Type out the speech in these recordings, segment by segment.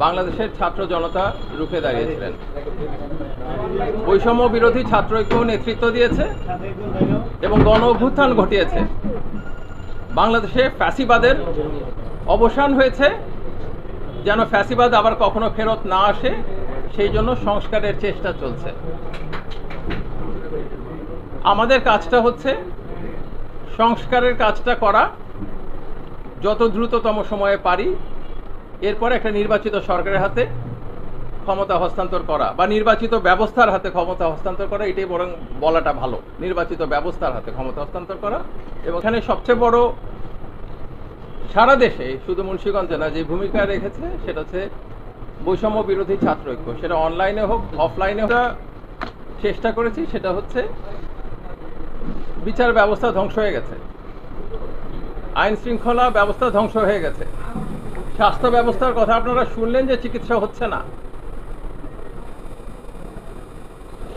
বাংলাদেশের ছাত্র জনতা রুখে দাঁড়িয়েছিলেন। বৈষম্য বিরোধী ছাত্র ঐক্য নেতৃত্ব দিয়েছে এবং গণ অভ্যুত্থান ঘটিয়েছে। বাংলাদেশে ফ্যাসিবাদের অবসান হয়েছে, যেন ফ্যাসিবাদ আবার কখনো ফেরত না আসে সেই জন্য সংস্কারের চেষ্টা চলছে। আমাদের কাজটা হচ্ছে সংস্কারের কাজটা করা যত দ্রুততম সময়ে পারি, এরপর একটা নির্বাচিত সরকারের হাতে ক্ষমতা হস্তান্তর করা বা নির্বাচিত ব্যবস্থার হাতে ক্ষমতা হস্তান্তর করা, এটাই বরং বলাটা ভালো। নির্বাচিত ব্যবস্থার হাতে ক্ষমতা হস্তান্তর করা। এবং এখানে সবচেয়ে বড় সারা দেশে, শুধু মুন্সিগঞ্জে না, যে ভূমিকা রেখেছে সেটা হচ্ছে বৈষম্য বিরোধী ছাত্র ঐক্য। সেটা অনলাইনে হোক অফলাইনে হোক, চেষ্টা করেছি। সেটা হচ্ছে বিচার ব্যবস্থা ধ্বংস হয়ে গেছে, আইন শৃঙ্খলা ব্যবস্থা ধ্বংস হয়ে গেছে, স্বাস্থ্য ব্যবস্থার কথা আপনারা শুনলেন যে চিকিৎসা হচ্ছে না।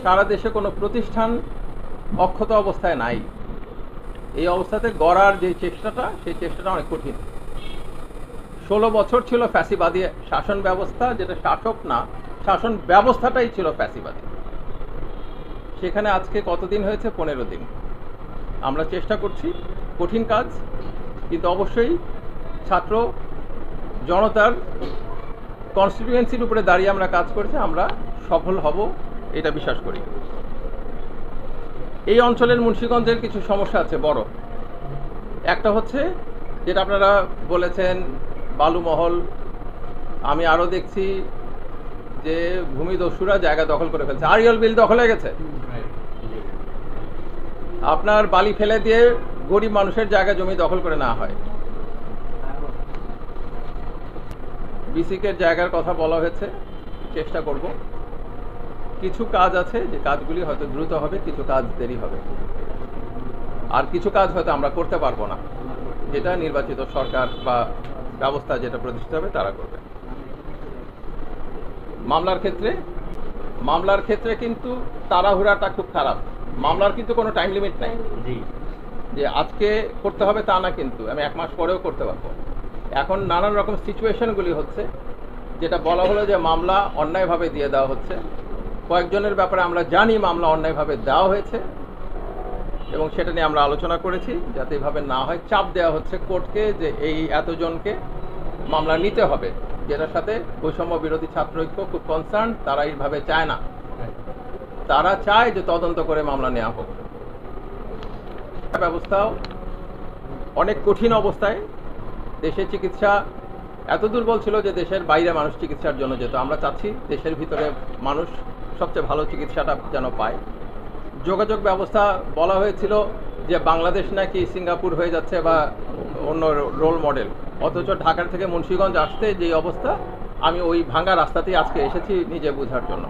সারা দেশে কোনো প্রতিষ্ঠান অক্ষত অবস্থায় নাই। এই অবস্থাতে গড়ার যে চেষ্টাটা, সেই চেষ্টাটা অনেক কঠিন। 16 বছর ছিল ফ্যাসিবাদী শাসন ব্যবস্থা, যেটা শাসক না, শাসন ব্যবস্থাটাই ছিল ফ্যাসিবাদী। সেখানে আজকে কতদিন হয়েছে? 15 দিন। আমরা চেষ্টা করছি, কঠিন কাজ, কিন্তু অবশ্যই ছাত্র জনতার কনস্টিটিউয়েন্সির উপরে দাঁড়িয়ে আমরা কাজ করছি, আমরা সফল হব এটা বিশ্বাস করি। এই অঞ্চলের মুন্সিগঞ্জের কিছু সমস্যা আছে বড়। একটা হচ্ছে যেটা আপনারা বলেছেন, বালুমহল। আমি আরও দেখছি যে ভূমিদস্যুরা জায়গা দখল করে ফেলছে। আরিয়াল বিল দখল হয়ে গেছে। আপনার বালি ফেলে দিয়ে গরিব মানুষের জায়গা জমি দখল করে নেওয়া হয়। বিসিকের জায়গার কথা বলা হয়েছে, চেষ্টা করব। কিছু কাজ আছে যে কাজগুলি হয়তো দ্রুত হবে, কিছু কাজ দেরি হবে, আর কিছু কাজ হয়তো আমরা করতে পারবো না, যেটা নির্বাচিত সরকার বা ব্যবস্থা যেটা প্রতিষ্ঠিত হবে তারা করবে। মামলার ক্ষেত্রে কিন্তু তাড়াহুড়াটা খুব খারাপ। মামলার কিন্তু কোনো টাইম লিমিট নাই যে আজকে করতে হবে তা না, কিন্তু আমি 1 মাস পরেও করতে পারবো। এখন নানান রকম সিচুয়েশনগুলি হচ্ছে, যেটা বলা হলো যে মামলা অন্যায়ভাবে দিয়ে দেওয়া হচ্ছে। কয়েকজনের ব্যাপারে আমরা জানি মামলা অন্যায়ভাবে দেওয়া হয়েছে এবং সেটা নিয়ে আমরা আলোচনা করেছি, যাতে এভাবে না হয়। চাপ দেওয়া হচ্ছে কোর্টকে যে এই এতজনকে মামলা নিতে হবে, যেটার সাথে বৈষম্য বিরোধী ছাত্র ঐক্য খুব কনসার্ন। তারা এইভাবে চায় না, তারা চায় যে তদন্ত করে মামলা নেওয়া হোক। ব্যবস্থাও অনেক কঠিন অবস্থায়। দেশে চিকিৎসা এত দুর্বল ছিল যে দেশের বাইরে মানুষ চিকিৎসার জন্য যেত। আমরা চাচ্ছি দেশের ভিতরে মানুষ সবচেয়ে ভালো চিকিৎসাটা যেন পায়। যোগাযোগ ব্যবস্থা বলা হয়েছিল যে বাংলাদেশ নাকি সিঙ্গাপুর হয়ে যাচ্ছে বা অন্য রোল মডেল, অথচ ঢাকার থেকে মুন্সিগঞ্জ আসতে যে অবস্থা, আমি ওই ভাঙা রাস্তাতেই আজকে এসেছি নিজে বোঝার জন্য।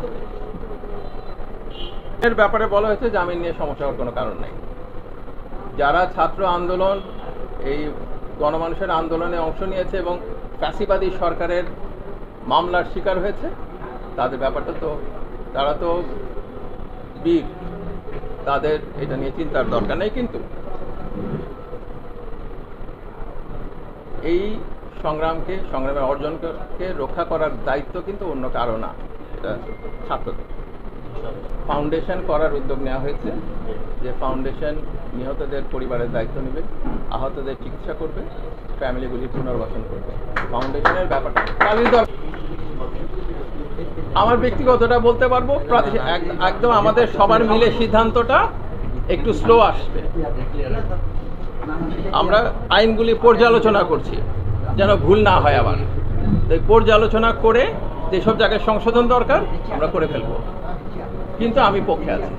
এর ব্যাপারে বলা হয়েছে জামিন নিয়ে সমস্যা হওয়ার কোনো কারণ নেই। যারা ছাত্র আন্দোলন, এই গণমানুষের আন্দোলনে অংশ নিয়েছে এবং ফ্যাসিবাদী সরকারের মামলার শিকার হয়েছে, তাদের ব্যাপারটা তো, তারা তো বীর, তাদের এটা নিয়ে চিন্তার দরকার নেই। কিন্তু এই সংগ্রামের অর্জনকে রক্ষা করার দায়িত্ব কিন্তু অন্য কারো না, এটা ছাত্রদের। ফাউন্ডেশন করার উদ্যোগ নেওয়া হয়েছে, যে ফাউন্ডেশন নিহতদের পরিবারের দায়িত্ব নেবে, আহতদের চিকিৎসা করবে, ফ্যামিলিগুলি পুনর্বাসন করবে। ফাউন্ডেশনের ব্যাপারটা আমার ব্যক্তিগতটা বলতে পারবো, একদম আমাদের সবার মিলে সিদ্ধান্তটা একটু স্লো আসবে। আমরা আইনগুলি পর্যালোচনা করছি যেন ভুল না হয়। আবার তাই পর্যালোচনা করে যেসব জায়গায় সংশোধন দরকার আমরা করে ফেলবো, কিন্তু আমি পক্ষে আছি।